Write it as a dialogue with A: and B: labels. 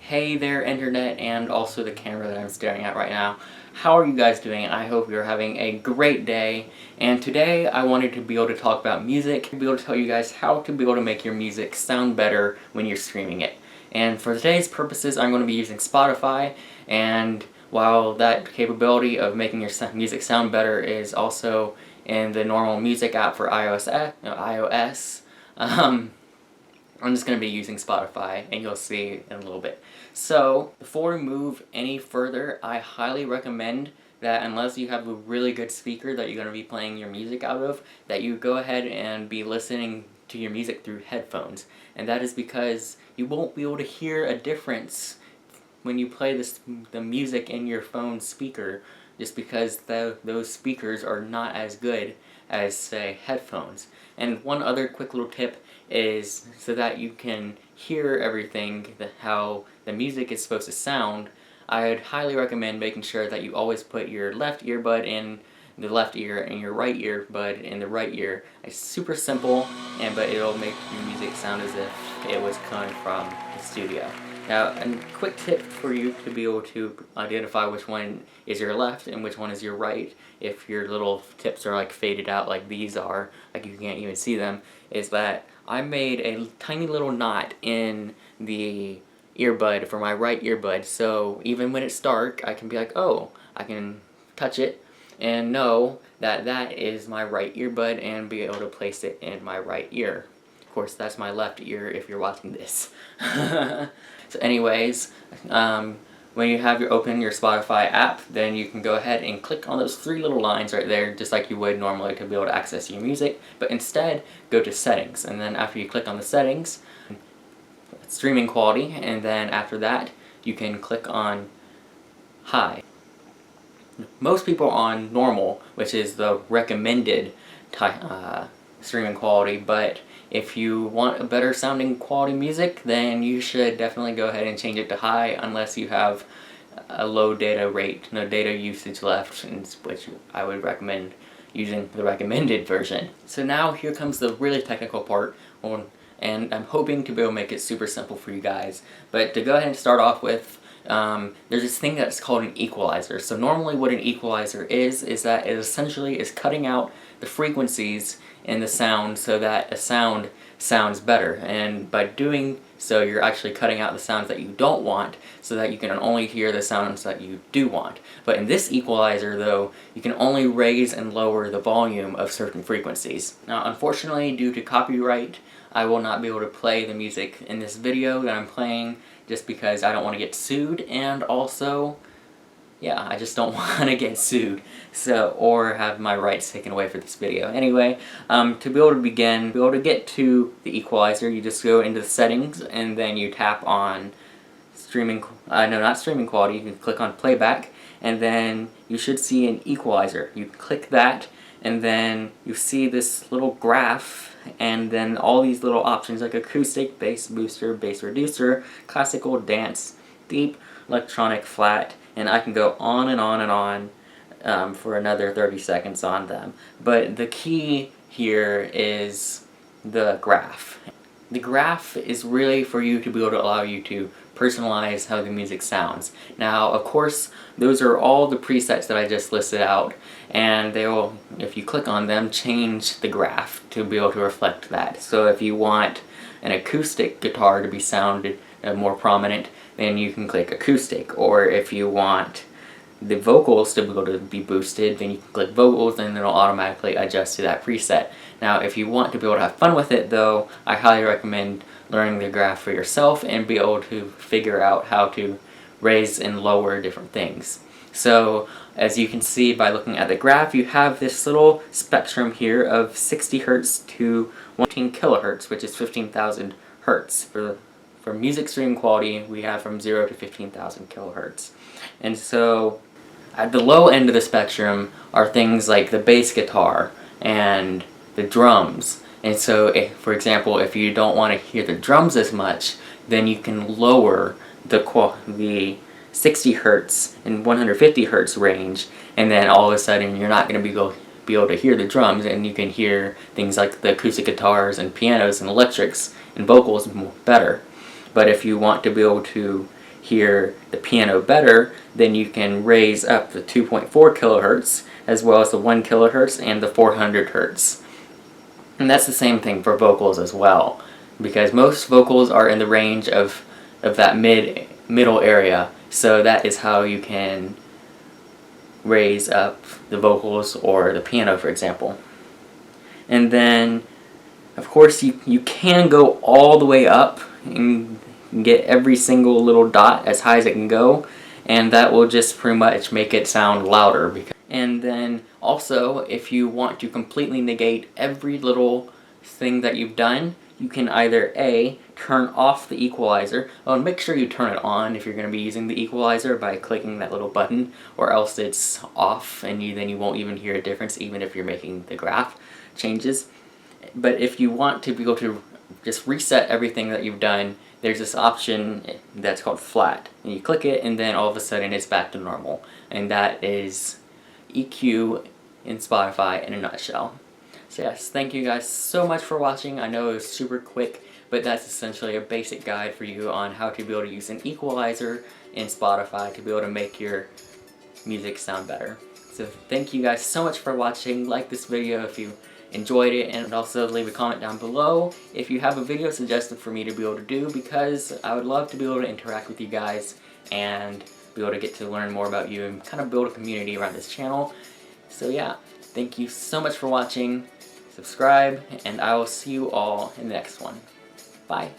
A: Hey there, internet, and also the camera that I'm staring at right now. How are you guys doing? I hope you're having a great day. And today I wanted to be able to talk about music, be able to tell you guys how to be able to make your music sound better when you're streaming it. And for today's purposes, I'm going to be using Spotify, and while that capability of making your music sound better is also in the normal music app for iOS, I'm just going to be using Spotify, and you'll see in a little bit. So, before we move any further, I highly recommend that unless you have a really good speaker that you're going to be playing your music out of, that you go ahead and be listening to your music through headphones. And that is because you won't be able to hear a difference when you play the music in your phone speaker, just because those speakers are not as good as, say, headphones. And one other quick little tip is so that you can hear everything, how the music is supposed to sound, I would highly recommend making sure that you always put your left earbud in the left ear and your right earbud in the right ear. It's super simple, but it'll make your music sound as if it was coming from the studio. Now, a quick tip for you to be able to identify which one is your left and which one is your right, if your little tips are like faded out like these are, like you can't even see them, is that I made a tiny little knot in the earbud for my right earbud, so even when it's dark, I can be like, oh, I can touch it and know that that is my right earbud and be able to place it in my right ear. Of course, that's my left ear if you're watching this. So anyways, when you have open your Spotify app, then you can go ahead and click on those three little lines right there, just like you would normally to be able to access your music, but instead go to settings, and then after you click on the settings, streaming quality, and then after that you can click on high. Most people are on normal, which is the recommended streaming quality, but if you want a better sounding quality music, then you should definitely go ahead and change it to high, unless you have a low data rate, no data usage left, which I would recommend using the recommended version. So now here comes the really technical part, and I'm hoping to be able to make it super simple for you guys. But to go ahead and start off with, there's this thing that's called an equalizer. So normally what an equalizer is that it essentially is cutting out the frequencies in the sound so that a sound sounds better. And by doing so, you're actually cutting out the sounds that you don't want so that you can only hear the sounds that you do want. But in this equalizer, though, you can only raise and lower the volume of certain frequencies. Now, unfortunately, due to copyright, I will not be able to play the music in this video that I'm playing, just because I don't want to get sued, and also, yeah, I just don't want to get sued, or have my rights taken away for this video. Anyway, to be able to get to the equalizer, you just go into the settings, and then you tap on not streaming quality, you can click on playback, and then you should see an equalizer. You click that, and then you see this little graph, and then all these little options like acoustic, bass booster, bass reducer, classical, dance, deep, electronic, flat, and I can go on and on and on for another 30 seconds on them. But the key here is the graph. The graph is really for you to be able to allow you to personalize how the music sounds. Now, of course, those are all the presets that I just listed out, and they will, if you click on them, change the graph to be able to reflect that. So if you want an acoustic guitar to be sounded more prominent, then you can click acoustic. Or if you want the vocals to be able to be boosted, then you can click vocals, and it'll automatically adjust to that preset. Now, if you want to be able to have fun with it, though, I highly recommend learning the graph for yourself and be able to figure out how to raise and lower different things. So, as you can see by looking at the graph, you have this little spectrum here of 60 hertz to 115 kilohertz, which is 15,000 hertz. For music stream quality, we have from 0 to 15,000 kilohertz. And so, at the low end of the spectrum are things like the bass guitar and the drums. And so, for example, if you don't want to hear the drums as much, then you can lower the 60 hertz and 150 hertz range, and then all of a sudden you're not going to be able to hear the drums, and you can hear things like the acoustic guitars and pianos and electrics and vocals better. But if you want to be able to hear the piano better, then you can raise up the 2.4 kilohertz as well as the 1 kilohertz and the 400 hertz. And that's the same thing for vocals as well, because most vocals are in the range of that middle area, so that is how you can raise up the vocals or the piano, for example. And then of course you can go all the way up and get every single little dot as high as it can go, and that will just pretty much make it sound louder. And then also, if you want to completely negate every little thing that you've done, you can either A, turn off the equalizer. Oh, and make sure you turn it on if you're going to be using the equalizer by clicking that little button, or else it's off and then you won't even hear a difference even if you're making the graph changes. But if you want to be able to just reset everything that you've done, there's this option that's called flat, and you click it and then all of a sudden it's back to normal. And that is EQ in Spotify in a nutshell. So yes, thank you guys so much for watching. I know it was super quick, but that's essentially a basic guide for you on how to be able to use an equalizer in Spotify to be able to make your music sound better. So thank you guys so much for watching. Like this video if you enjoyed it, and also leave a comment down below if you have a video suggestion for me to be able to do, because I would love to be able to interact with you guys and be able to get to learn more about you and kind of build a community around this channel. So yeah, thank you so much for watching. Subscribe, and I will see you all in the next one. Bye.